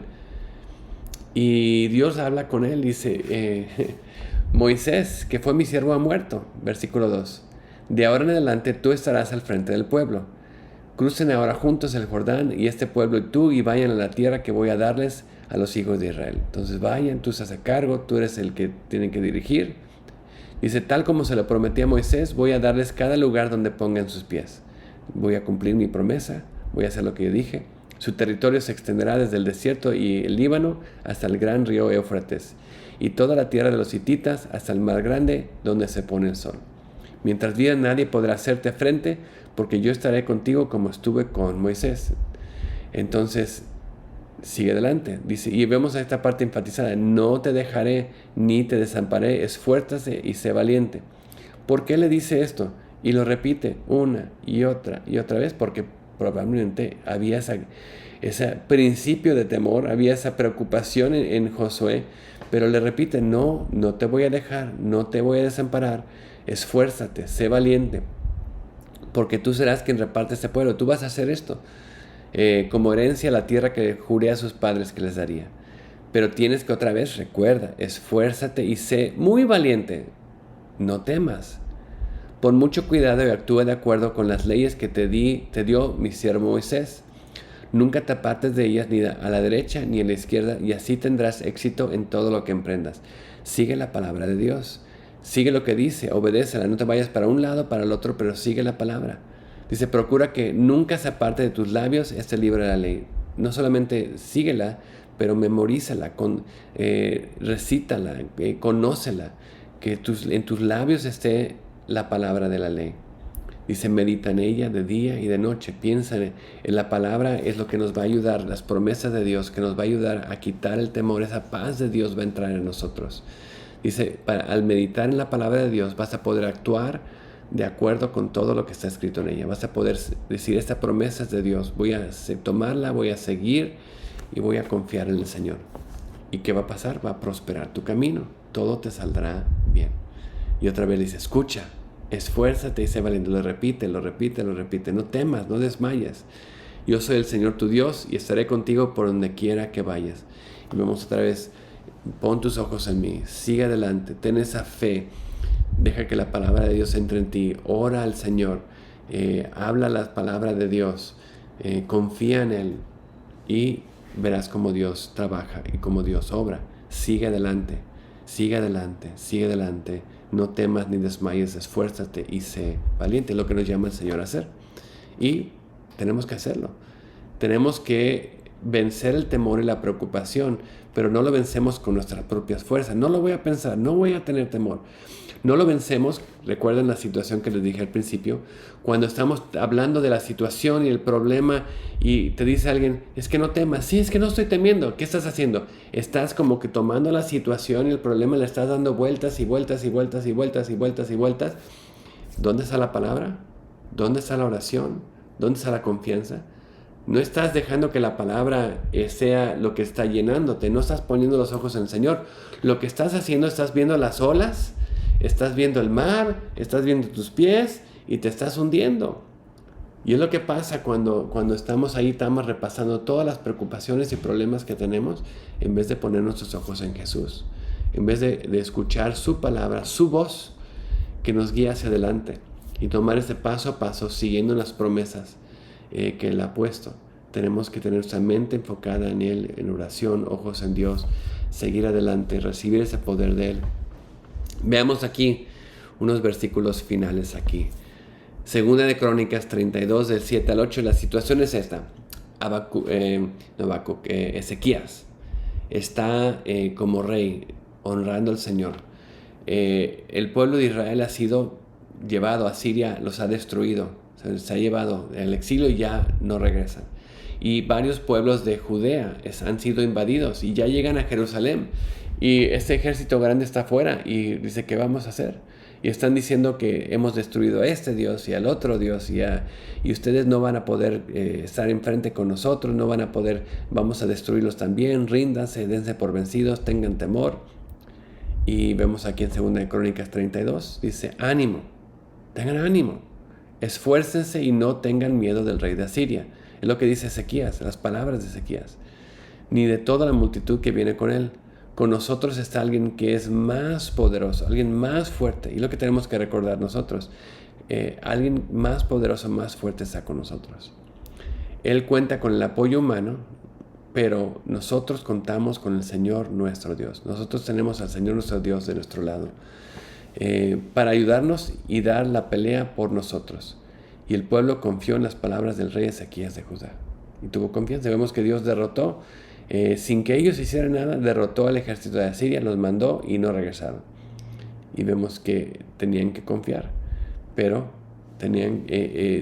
[SPEAKER 1] Y Dios habla con él, dice, Moisés, que fue mi siervo, ha muerto. Versículo 2. De ahora en adelante tú estarás al frente del pueblo. Crucen ahora juntos el Jordán y este pueblo y tú, y vayan a la tierra que voy a darles a los hijos de Israel. Entonces vayan, tú estás a cargo, tú eres el que tiene que dirigir. Dice, tal como se lo prometí a Moisés, voy a darles cada lugar donde pongan sus pies. Voy a cumplir mi promesa, voy a hacer lo que yo dije. Su territorio se extenderá desde el desierto y el Líbano hasta el gran río Éufrates, y toda la tierra de los hititas hasta el mar grande donde se pone el sol. Mientras viva nadie podrá hacerte frente, porque yo estaré contigo como estuve con Moisés. Entonces, sigue adelante, dice, y vemos a esta parte enfatizada, no te dejaré ni te desamparé, esfuérzate y sé valiente. ¿Por qué le dice esto? Y lo repite una y otra vez, porque probablemente había ese principio de temor, había esa preocupación en Josué, pero le repite, no te voy a dejar, no te voy a desamparar, esfuérzate, sé valiente, porque tú serás quien reparte este pueblo, tú vas a hacer esto. Como herencia la tierra que juré a sus padres que les daría. Pero tienes que otra vez, recuerda, esfuérzate y sé muy valiente. No temas. Pon mucho cuidado y actúa de acuerdo con las leyes que te dio mi siervo Moisés. Nunca te apartes de ellas ni a la derecha ni a la izquierda, y así tendrás éxito en todo lo que emprendas. Sigue la palabra de Dios. Sigue lo que dice, obedécela. No te vayas para un lado, para el otro, pero sigue la palabra. Dice, procura que nunca se aparte de tus labios este libro de la ley. No solamente síguela, pero memorízala, recítala, conócela, que en tus labios esté la palabra de la ley. Dice, medita en ella de día y de noche. Piensa en la palabra, es lo que nos va a ayudar, las promesas de Dios, que nos va a ayudar a quitar el temor. Esa paz de Dios va a entrar en nosotros. Dice, al meditar en la palabra de Dios vas a poder actuar de acuerdo con todo lo que está escrito en ella. Vas a poder decir, esta promesa es de Dios, voy a tomarla, voy a seguir y voy a confiar en el Señor. ¿Y qué va a pasar? Va a prosperar tu camino, todo te saldrá bien. Y otra vez dice, escucha, Esfuérzate y sé valiente. Lo repite, lo repite, lo repite. No temas, no desmayes. Yo soy el Señor tu Dios y estaré contigo por donde quiera que vayas. Y vamos otra vez. Pon tus ojos en mí. Sigue adelante. Ten esa fe. Deja que la palabra de Dios entre en ti. Ora al Señor. Habla la palabra de Dios. Confía en Él. Y verás cómo Dios trabaja y cómo Dios obra. Sigue adelante. Sigue adelante. Sigue adelante. No temas ni desmayes. Esfuérzate y sé valiente. Es lo que nos llama el Señor a hacer. Y tenemos que hacerlo. Tenemos que vencer el temor y la preocupación, pero no lo vencemos con nuestras propias fuerzas. No lo voy a pensar, no voy a tener temor. No lo vencemos, recuerden la situación que les dije al principio, cuando estamos hablando de la situación y el problema y te dice alguien, es que no temas. Sí, es que no estoy temiendo. ¿Qué estás haciendo? Estás como que tomando la situación y el problema, le estás dando vueltas y vueltas y vueltas y vueltas y vueltas y vueltas. ¿Dónde está la palabra? ¿Dónde está la oración? ¿Dónde está la confianza? No estás dejando que la palabra sea lo que está llenándote. No estás poniendo los ojos en el Señor. Lo que estás haciendo, estás viendo las olas, estás viendo el mar, estás viendo tus pies y te estás hundiendo. Y es lo que pasa cuando estamos ahí, estamos repasando todas las preocupaciones y problemas que tenemos, en vez de poner nuestros ojos en Jesús. En vez de escuchar su palabra, su voz, que nos guía hacia adelante. Y tomar ese paso a paso, siguiendo las promesas que Él ha puesto. Tenemos que tener nuestra mente enfocada en Él, en oración, ojos en Dios, seguir adelante, recibir ese poder de Él. Veamos aquí unos versículos finales aquí. Segunda de Crónicas 32, del 7 al 8, la situación es esta. Ezequías está como rey, honrando al Señor. El pueblo de Israel ha sido llevado a Siria, los ha destruido, se ha llevado al exilio y ya no regresan. Y varios pueblos de Judea han sido invadidos y ya llegan a Jerusalén. Y este ejército grande está afuera y dice, ¿qué vamos a hacer? Y están diciendo que hemos destruido a este Dios y al otro Dios y ustedes no van a poder estar enfrente con nosotros, no van a poder, vamos a destruirlos también, ríndanse, dense por vencidos, tengan temor. Y vemos aquí en 2 de Crónicas 32, dice, ánimo, tengan ánimo, esfuércense y no tengan miedo del rey de Asiria. Es lo que dice Ezequías, las palabras de Ezequías, ni de toda la multitud que viene con él. Con nosotros está alguien que es más poderoso, alguien más fuerte. Y lo que tenemos que recordar nosotros, alguien más poderoso, más fuerte está con nosotros. Él cuenta con el apoyo humano, pero nosotros contamos con el Señor nuestro Dios. Nosotros tenemos al Señor nuestro Dios de nuestro lado para ayudarnos y dar la pelea por nosotros. Y el pueblo confió en las palabras del rey Ezequías de Judá. Y tuvo confianza. Vemos que Dios derrotó, sin que ellos hicieran nada, derrotó al ejército de Asiria, los mandó y no regresaron. Y vemos que tenían que confiar, pero tenían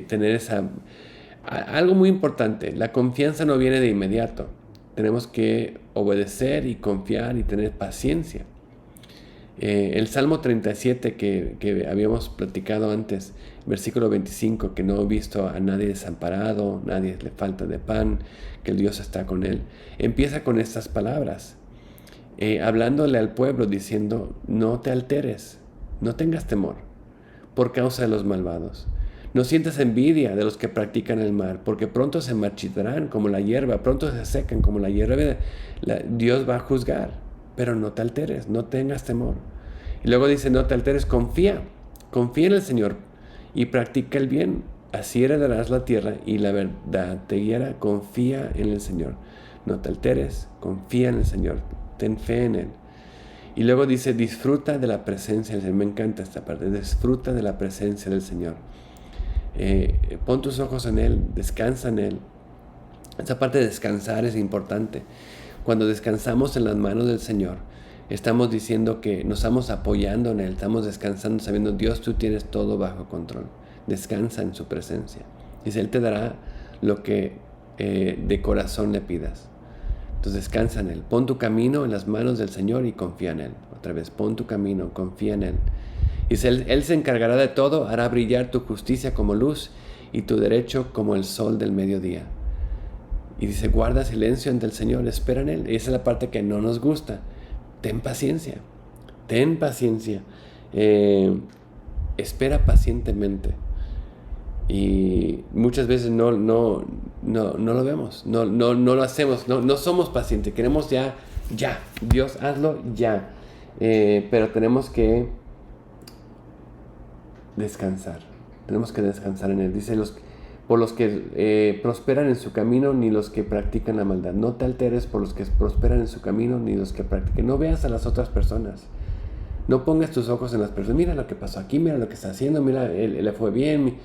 [SPEAKER 1] tener esa... Algo muy importante, la confianza no viene de inmediato. Tenemos que obedecer y confiar y tener paciencia. El Salmo 37 que habíamos platicado antes, versículo 25, que no he visto a nadie desamparado, nadie le falta de pan, que el Dios está con él, empieza con estas palabras, hablándole al pueblo diciendo, no te alteres, no tengas temor por causa de los malvados. No sientas envidia de los que practican el mal, porque pronto se marchitarán como la hierba, pronto se secan como la hierba. Dios va a juzgar, pero no te alteres, no tengas temor. Y luego dice, no te alteres, confía en el Señor y practica el bien. Así heredarás la tierra y la verdad te guiará. Confía en el Señor. No te alteres, confía en el Señor, ten fe en Él. Y luego dice, disfruta de la presencia del Señor. Me encanta esta parte, disfruta de la presencia del Señor. Pon tus ojos en Él, descansa en Él. Esa parte de descansar es importante. Cuando descansamos en las manos del Señor, estamos diciendo que nos estamos apoyando en Él, estamos descansando sabiendo, Dios, tú tienes todo bajo control. Descansa en su presencia. Dice, Él te dará lo que de corazón le pidas. Entonces descansa en Él. Pon tu camino en las manos del Señor y confía en Él. Otra vez, pon tu camino, confía en Él. Dice, Él se encargará de todo, hará brillar tu justicia como luz y tu derecho como el sol del mediodía. Y dice, guarda silencio ante el Señor, espera en Él. Y esa es la parte que no nos gusta. Ten paciencia, ten paciencia. espera pacientemente. Y muchas veces no lo vemos, no lo hacemos, no somos pacientes, queremos ya, Dios hazlo ya. Pero tenemos que descansar en Él. Dice, por los que prosperan en su camino, ni los que practican la maldad. No te alteres por los que prosperan en su camino, ni los que practican. No veas a las otras personas. No pongas tus ojos en las personas. Mira lo que pasó aquí, mira lo que está haciendo, mira, le fue bien.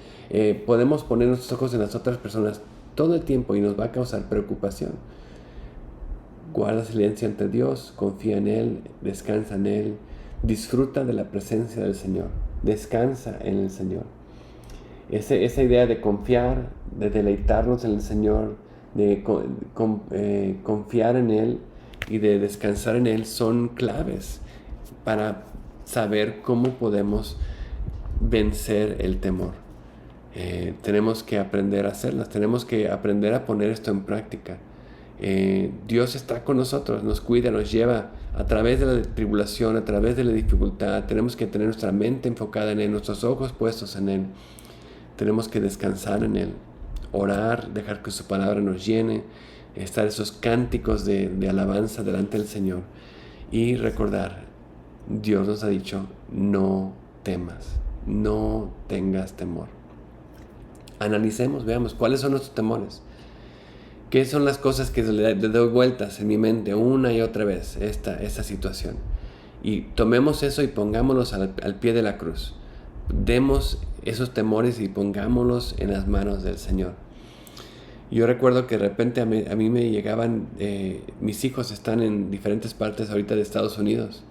[SPEAKER 1] Podemos poner nuestros ojos en las otras personas todo el tiempo y nos va a causar preocupación. Guarda silencio ante Dios, confía en Él, descansa en Él, disfruta de la presencia del Señor, descansa en el Señor. Esa idea de confiar, de deleitarnos en el Señor, de confiar en Él y de descansar en Él son claves para saber cómo podemos vencer el temor. Tenemos que aprender a hacerlas, tenemos que aprender a poner esto en práctica. Dios está con nosotros, nos cuida, nos lleva a través de la tribulación, a través de la dificultad. Tenemos que tener nuestra mente enfocada en Él, nuestros ojos puestos en Él. Tenemos que descansar en Él, orar, dejar que su palabra nos llene, estar esos cánticos de alabanza delante del Señor y recordar, Dios nos ha dicho, no temas, no tengas temor. Analicemos, veamos cuáles son nuestros temores. ¿Qué son las cosas que le doy vueltas en mi mente una y otra vez esta situación? Y tomemos eso y pongámoslos al pie de la cruz. Demos esos temores y pongámoslos en las manos del Señor. Yo recuerdo que de repente a mí me llegaban, mis hijos están en diferentes partes ahorita de Estados Unidos.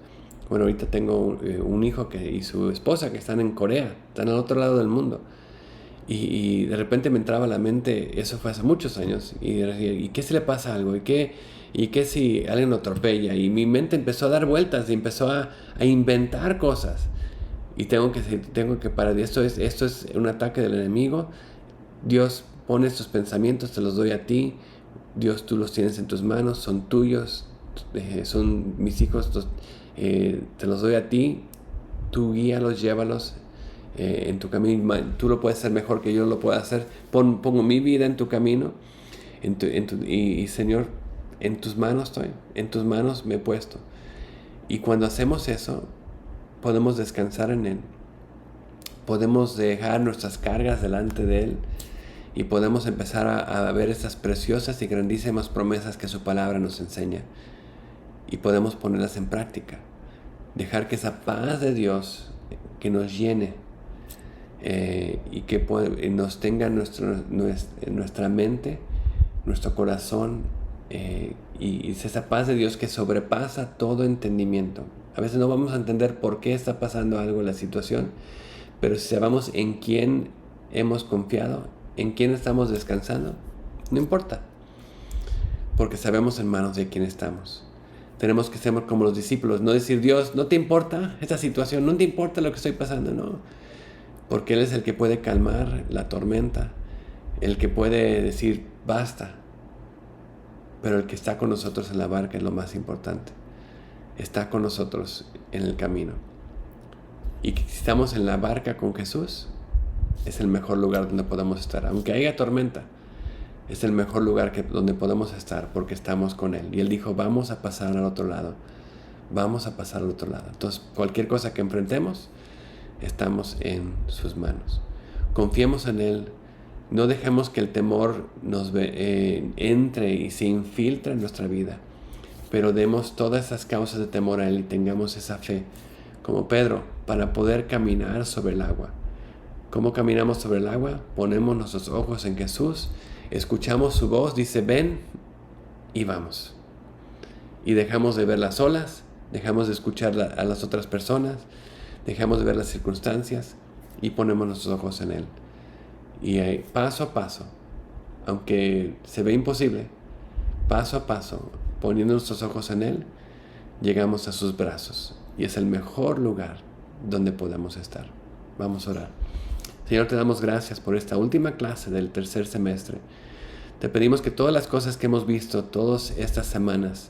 [SPEAKER 1] Bueno, ahorita tengo un hijo y su esposa que están en Corea, están al otro lado del mundo. Y de repente me entraba a la mente, eso fue hace muchos años, y ¿qué si le pasa algo? ¿Y qué si alguien lo atropella? Y mi mente empezó a dar vueltas y empezó a inventar cosas. Y tengo que parar. Esto es un ataque del enemigo. Dios pone estos pensamientos, te los doy a ti. Dios, tú los tienes en tus manos, son tuyos, son mis hijos, te los doy a ti. Tú guíalos, llévalos en tu camino. Tú lo puedes hacer mejor que yo lo pueda hacer. Pongo mi vida en tu camino. Y Señor, en tus manos estoy, en tus manos me he puesto. Y cuando hacemos eso, podemos descansar en Él, podemos dejar nuestras cargas delante de Él y podemos empezar a ver estas preciosas y grandísimas promesas que su palabra nos enseña y podemos ponerlas en práctica. Dejar que esa paz de Dios que nos llene y que nos tenga en nuestra mente, nuestro corazón, y es esa paz de Dios que sobrepasa todo entendimiento. A veces no vamos a entender por qué está pasando algo en la situación, pero si sabemos en quién hemos confiado, en quién estamos descansando, no importa, porque sabemos en manos de quién estamos. Tenemos que ser como los discípulos, no decir, Dios, no te importa esta situación, no te importa lo que estoy pasando, no, porque Él es el que puede calmar la tormenta, el que puede decir, basta, pero el que está con nosotros en la barca es lo más importante. Está con nosotros en el camino. Y si estamos en la barca con Jesús, es el mejor lugar donde podemos estar. Aunque haya tormenta, es el mejor lugar donde podemos estar porque estamos con Él. Y Él dijo, vamos a pasar al otro lado. Vamos a pasar al otro lado. Entonces, cualquier cosa que enfrentemos, estamos en sus manos. Confiemos en Él. No dejemos que el temor nos entre y se infiltre en nuestra vida. Pero demos todas esas causas de temor a Él y tengamos esa fe, como Pedro, para poder caminar sobre el agua. ¿Cómo caminamos sobre el agua? Ponemos nuestros ojos en Jesús, escuchamos su voz, dice, ven, y vamos. Y dejamos de ver las olas, dejamos de escuchar a las otras personas, dejamos de ver las circunstancias y ponemos nuestros ojos en Él. Y paso a paso, aunque se ve imposible, paso a paso, poniendo nuestros ojos en Él, llegamos a sus brazos. Y es el mejor lugar donde podemos estar. Vamos a orar. Señor, te damos gracias por esta última clase del tercer semestre. Te pedimos que todas las cosas que hemos visto todas estas semanas,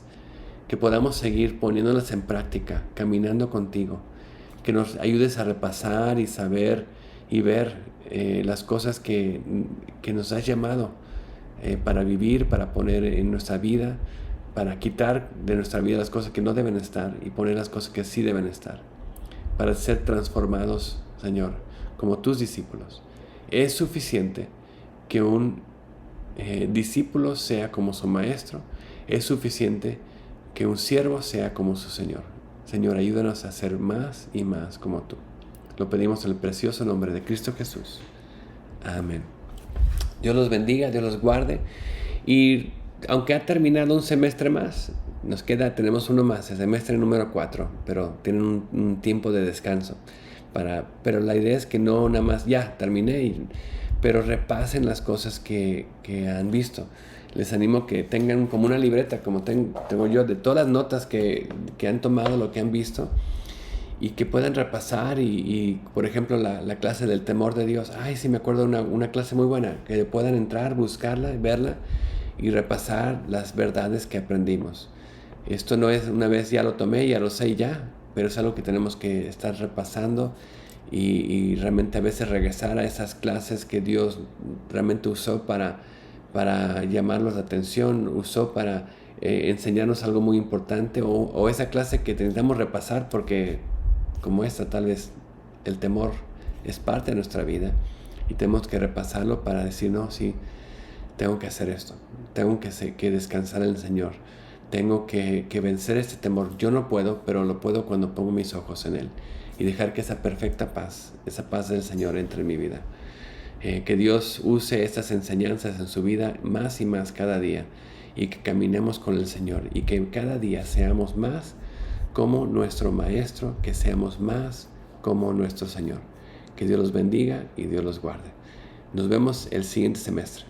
[SPEAKER 1] que podamos seguir poniéndolas en práctica, caminando contigo. que nos ayudes a repasar y saber y ver las cosas que nos has llamado para vivir, para poner en nuestra vida, para quitar de nuestra vida las cosas que no deben estar y poner las cosas que sí deben estar, para ser transformados, Señor, como tus discípulos. Es suficiente que un discípulo sea como su maestro, es suficiente que un siervo sea como su Señor. Señor, ayúdanos a ser más y más como tú. Lo pedimos en el precioso nombre de Cristo Jesús. Amén. Dios los bendiga, Dios los guarde. Y aunque ha terminado un semestre más, tenemos uno más, el semestre número 4, pero tienen un tiempo de descanso. Pero la idea es que no nada más, ya terminé, pero repasen las cosas que han visto. Les animo que tengan como una libreta, como tengo yo, de todas las notas que han tomado, lo que han visto, y que puedan repasar y por ejemplo, la clase del temor de Dios. Ay, sí, me acuerdo de una clase muy buena, que puedan entrar, buscarla, verla y repasar las verdades que aprendimos. Esto no es una vez ya lo tomé, ya lo sé ya, pero es algo que tenemos que estar repasando y realmente a veces regresar a esas clases que Dios realmente usó para llamarnos la atención, usó para enseñarnos algo muy importante, o esa clase que necesitamos repasar porque como esta tal vez el temor es parte de nuestra vida y tenemos que repasarlo para decir, no, sí, tengo que hacer esto, tengo que descansar en el Señor, tengo que vencer este temor. Yo no puedo, pero lo puedo cuando pongo mis ojos en Él y dejar que esa perfecta paz, esa paz del Señor entre en mi vida. Que Dios use estas enseñanzas en su vida más y más cada día y que caminemos con el Señor y que cada día seamos más como nuestro Maestro, que seamos más como nuestro Señor. Que Dios los bendiga y Dios los guarde. Nos vemos el siguiente semestre.